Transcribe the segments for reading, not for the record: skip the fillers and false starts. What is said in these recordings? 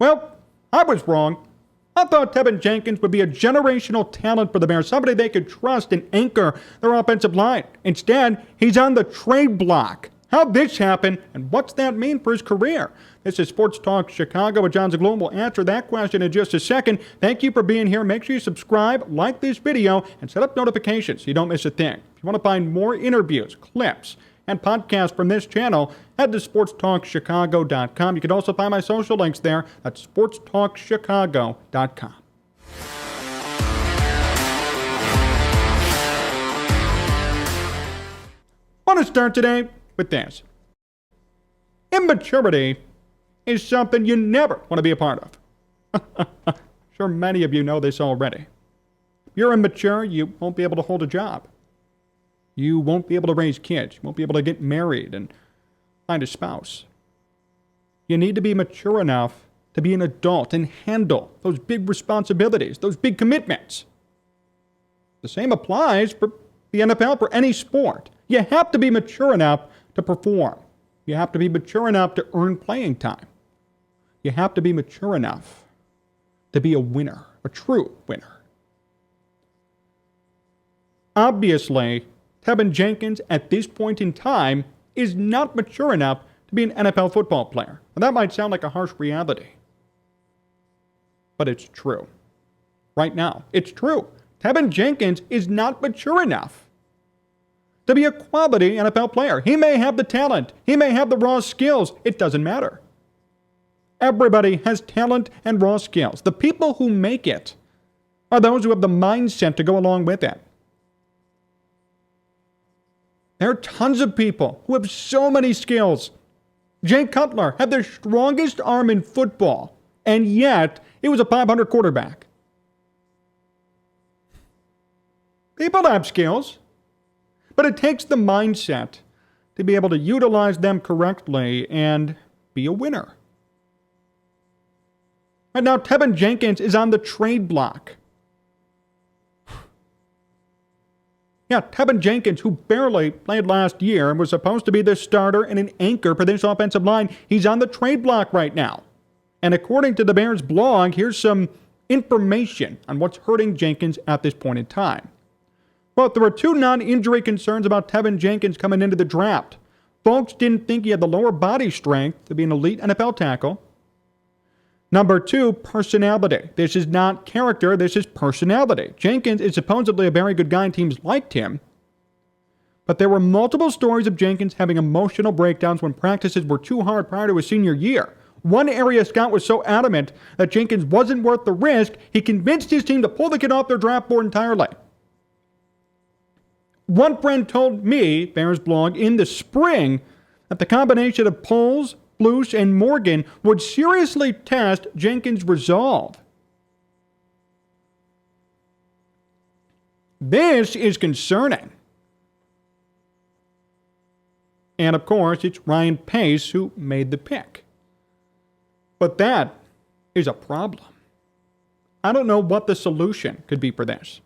Well, I was wrong. I thought Teven Jenkins would be a generational talent for the Bears, somebody they could trust and anchor their offensive line. Instead, he's on the trade block. How'd this happen, and what's that mean for his career? This is Sports Talk Chicago with Jon Zaghloul. We'll answer that question in just a second. Thank you for being here. Make sure you subscribe, like this video, and set up notifications so you don't miss a thing. If you want to find more interviews, clips, and podcasts from this channel, head to sportstalkchicago.com. You can also find my social links there. That's sportstalkchicago.com. I want to start today with this. Immaturity is something you never want to be a part of. Sure, many of you know this already. If you're immature, you won't be able to hold a job. You won't be able to raise kids. You won't be able to get married and find a spouse. You need to be mature enough to be an adult and handle those big responsibilities, those big commitments. The same applies for the NFL, for any sport. You have to be mature enough to perform. You have to be mature enough to earn playing time. You have to be mature enough to be a winner, a true winner. Obviously, Teven Jenkins, at this point in time, is not mature enough to be an NFL football player. And that might sound like a harsh reality. But it's true. Right now, it's true. Teven Jenkins is not mature enough to be a quality NFL player. He may have the talent. He may have the raw skills. It doesn't matter. Everybody has talent and raw skills. The people who make it are those who have the mindset to go along with it. There are tons of people who have so many skills. Jay Cutler had the strongest arm in football, and yet he was a .500 quarterback. People have skills, but it takes the mindset to be able to utilize them correctly and be a winner. Right now, Teven Jenkins is on the trade block. Yeah, Teven Jenkins, who barely played last year and was supposed to be the starter and an anchor for this offensive line, he's on the trade block right now. And according to the Bears blog, here's some information on what's hurting Jenkins at this point in time. Well, there were two non-injury concerns about Teven Jenkins coming into the draft. Folks didn't think he had the lower body strength to be an elite NFL tackle. Number two, personality. This is not character, this is personality. Jenkins is supposedly a very good guy and teams liked him. But there were multiple stories of Jenkins having emotional breakdowns when practices were too hard prior to his senior year. One area scout was so adamant that Jenkins wasn't worth the risk, he convinced his team to pull the kid off their draft board entirely. One friend told me, Bears blog, in the spring, that the combination of Poles, Flus, and Morgan would seriously test Jenkins' resolve. This is concerning. And of course, it's Ryan Pace who made the pick. But that is a problem. I don't know what the solution could be for this.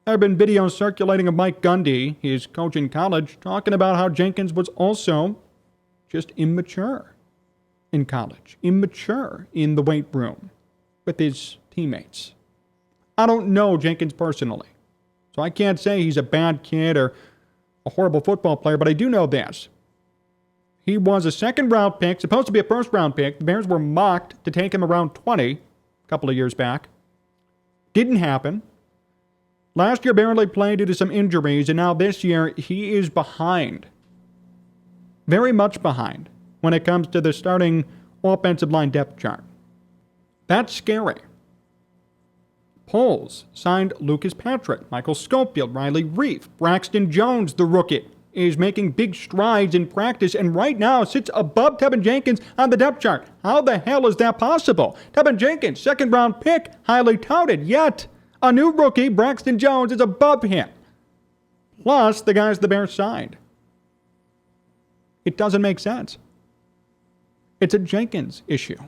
There have been videos circulating of Mike Gundy, his coach in college, talking about how Jenkins was also just immature in college, immature in the weight room with his teammates. I don't know Jenkins personally, so I can't say he's a bad kid or a horrible football player, but I do know this. He was a second-round pick, supposed to be a first-round pick. The Bears were mocked to take him around 20 a couple of years back. Didn't happen. Last year barely played due to some injuries, and now this year he is behind. Very much behind when it comes to the starting offensive line depth chart. That's scary. Poles signed Lucas Patrick, Michael Schofield, Riley Reif, Braxton Jones, the rookie, is making big strides in practice and right now sits above Teven Jenkins on the depth chart. How the hell is that possible? Teven Jenkins, second-round pick, highly touted, yet a new rookie, Braxton Jones, is above him. Plus the guys the Bears signed. It doesn't make sense. It's a Jenkins issue.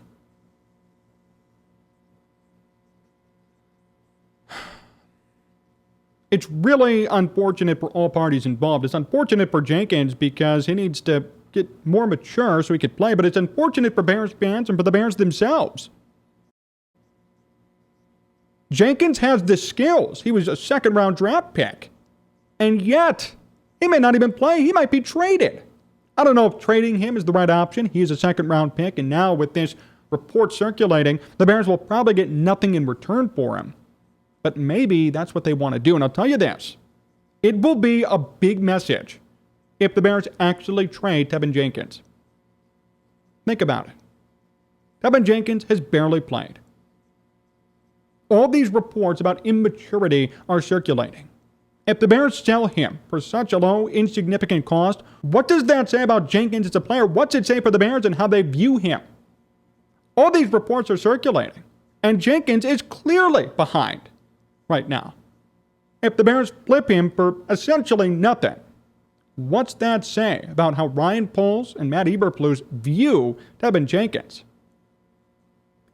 It's really unfortunate for all parties involved. It's unfortunate for Jenkins because he needs to get more mature so he could play, but it's unfortunate for Bears fans and for the Bears themselves. Jenkins has the skills. He was a second-round draft pick. And yet, he may not even play. He might be traded. I don't know if trading him is the right option. He is a second-round pick, and now with this report circulating, the Bears will probably get nothing in return for him. But maybe that's what they want to do. And I'll tell you this. It will be a big message if the Bears actually trade Teven Jenkins. Think about it. Teven Jenkins has barely played. All these reports about immaturity are circulating. If the Bears sell him for such a low, insignificant cost, what does that say about Jenkins as a player? What's it say for the Bears and how they view him? All these reports are circulating, and Jenkins is clearly behind right now. If the Bears flip him for essentially nothing, what's that say about how Ryan Poles and Matt Eberflus view Teven Jenkins?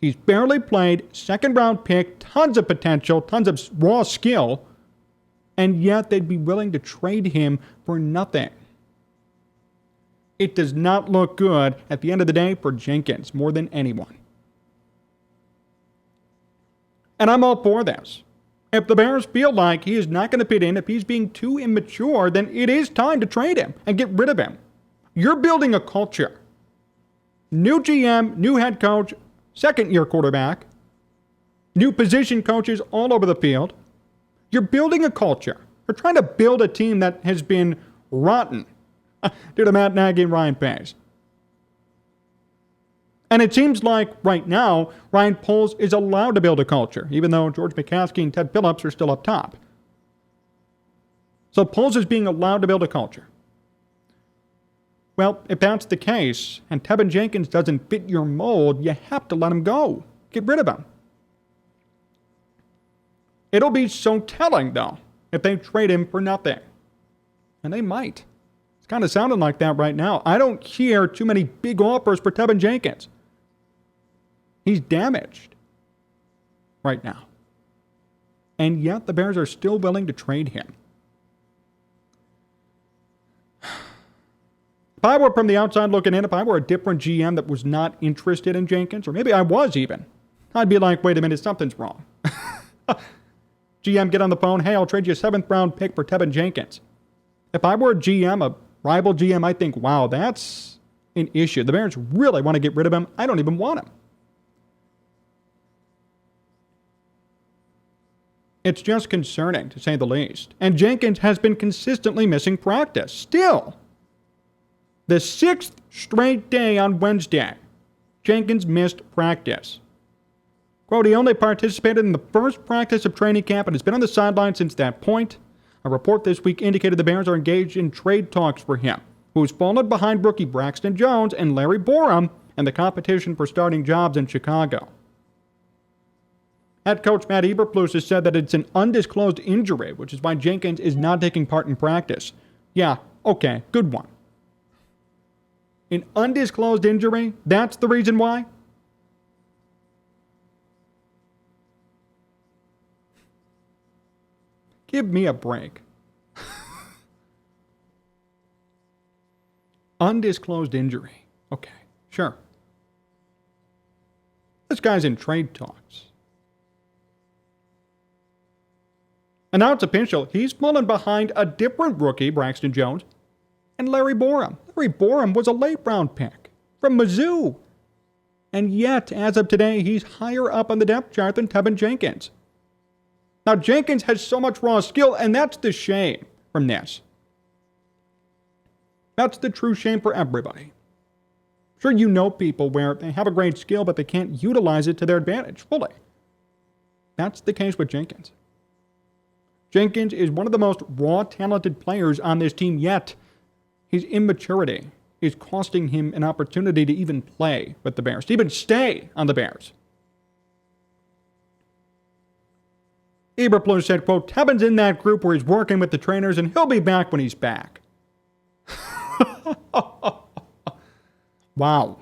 He's barely played, second-round pick, tons of potential, tons of raw skill, and yet they'd be willing to trade him for nothing. It does not look good at the end of the day for Jenkins more than anyone. And I'm all for this. If the Bears feel like he is not going to fit in, if he's being too immature, then it is time to trade him and get rid of him. You're building a culture. New GM, new head coach, second-year quarterback, new position coaches all over the field. You're building a culture. You're trying to build a team that has been rotten due to Matt Nagy and Ryan Pace. And it seems like right now, Ryan Poles is allowed to build a culture, even though George McCaskey and Ted Phillips are still up top. So Poles is being allowed to build a culture. Well, if that's the case, and Teven Jenkins doesn't fit your mold, you have to let him go. Get rid of him. It'll be so telling, though, if they trade him for nothing. And they might. It's kind of sounding like that right now. I don't hear too many big offers for Teven Jenkins. He's damaged right now. And yet the Bears are still willing to trade him. If I were from the outside looking in, if I were a different GM that was not interested in Jenkins, or maybe I was even, I'd be like, wait a minute, something's wrong. GM, get on the phone. Hey, I'll trade you a 7th-round pick for Teven Jenkins. If I were a GM, a rival GM, I think, wow, that's an issue. The Bears really want to get rid of him. I don't even want him. It's just concerning, to say the least. And Jenkins has been consistently missing practice. Still, the 6th straight day on Wednesday, Jenkins missed practice. Quote, he only participated in the first practice of training camp and has been on the sideline since that point. A report this week indicated the Bears are engaged in trade talks for him, who's fallen behind rookie Braxton Jones and Larry Borum in the competition for starting jobs in Chicago. Head coach Matt Eberflus has said that it's an undisclosed injury, which is why Jenkins is not taking part in practice. Yeah, okay, good one. An undisclosed injury? That's the reason why? Give me a break. Undisclosed injury. Okay, sure. This guy's in trade talks. And now it's official. He's fallen behind a different rookie, Braxton Jones, and Larry Borum. Larry Borum was a late-round pick from Mizzou. And yet, as of today, he's higher up on the depth chart than Teven Jenkins. Now, Jenkins has so much raw skill, and that's the shame from this. That's the true shame for everybody. Sure, you know people where they have a great skill, but they can't utilize it to their advantage fully. That's the case with Jenkins. Jenkins is one of the most raw, talented players on this team, yet his immaturity is costing him an opportunity to even play with the Bears, to even stay on the Bears. Eberflus said, quote, Teven's in that group where he's working with the trainers, and he'll be back when he's back. Wow.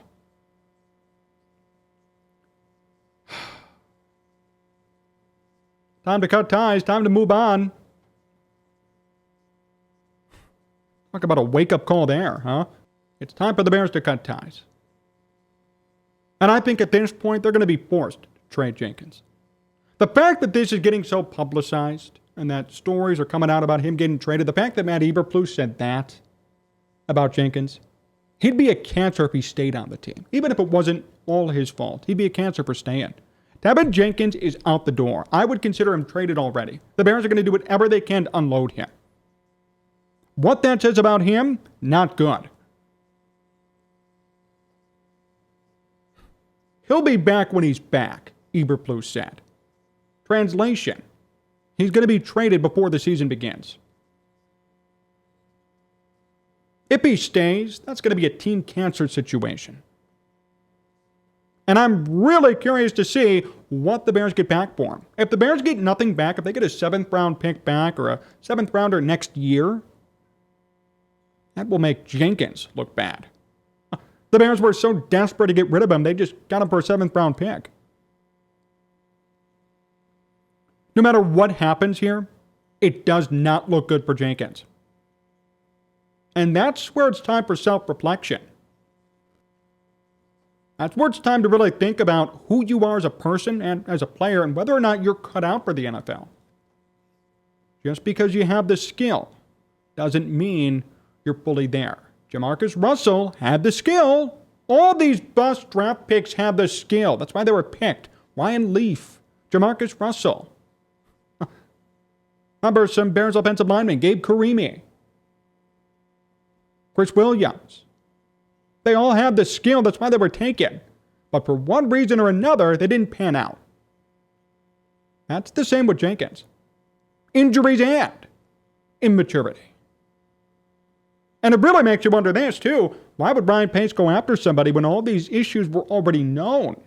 Time to cut ties. Time to move on. Talk about a wake-up call there, huh? It's time for the Bears to cut ties. And I think at this point, they're going to be forced to trade Jenkins. The fact that this is getting so publicized and that stories are coming out about him getting traded, the fact that Matt Eberflus said that about Jenkins, he'd be a cancer if he stayed on the team. Even if it wasn't all his fault, he'd be a cancer for staying. Teven Jenkins is out the door. I would consider him traded already. The Bears are going to do whatever they can to unload him. What that says about him, not good. He'll be back when he's back, Eberflus said. Translation, he's going to be traded before the season begins. If he stays, that's going to be a team cancer situation. And I'm really curious to see what the Bears get back for him. If the Bears get nothing back, if they get a 7th round pick back or a 7th rounder next year, that will make Jenkins look bad. The Bears were so desperate to get rid of him, they just got him for a 7th round pick. No matter what happens here, it does not look good for Jenkins. And that's where it's time for self-reflection. That's where it's time to really think about who you are as a person and as a player and whether or not you're cut out for the NFL. Just because you have the skill doesn't mean you're fully there. Jamarcus Russell had the skill. All these bust draft picks have the skill. That's why they were picked. Ryan Leaf, Jamarcus Russell. Remember some Bears offensive linemen, Gabe Karimi, Chris Williams. They all have the skill. That's why they were taken. But for one reason or another, they didn't pan out. That's the same with Jenkins. Injuries and immaturity. And it really makes you wonder this, too. Why would Ryan Pace go after somebody when all these issues were already known?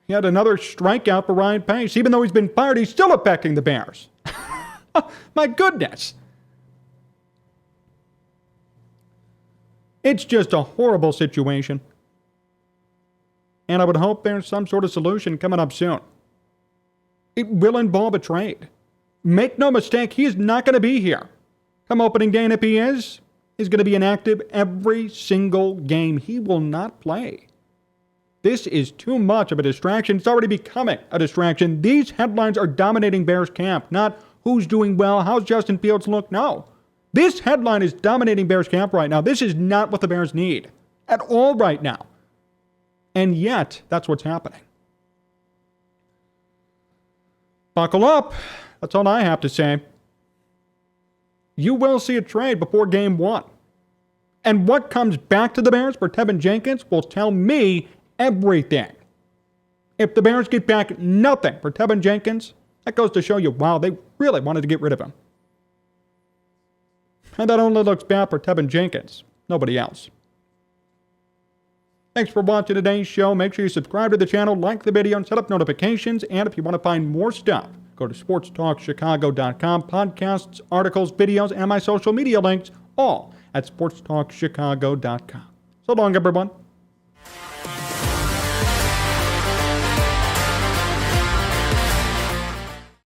He had another strikeout for Ryan Pace. Even though he's been fired, he's still affecting the Bears. My goodness. It's just a horrible situation. And I would hope there's some sort of solution coming up soon. It will involve a trade. Make no mistake, he is not going to be here. Come opening day, and if he is, he's going to be inactive every single game. He will not play. This is too much of a distraction. It's already becoming a distraction. These headlines are dominating Bears camp, not who's doing well, how's Justin Fields look. No. This headline is dominating Bears camp right now. This is not what the Bears need at all right now. And yet, that's what's happening. Buckle up. That's all I have to say. You will see a trade before game 1. And what comes back to the Bears for Teven Jenkins will tell me everything. If the Bears get back nothing for Teven Jenkins, that goes to show you, wow, they really wanted to get rid of him. And that only looks bad for Teven Jenkins, nobody else. Thanks for watching today's show. Make sure you subscribe to the channel, like the video, and set up notifications. And if you want to find more stuff, go to sportstalkchicago.com. Podcasts, articles, videos, and my social media links, all at sportstalkchicago.com. So long, everyone.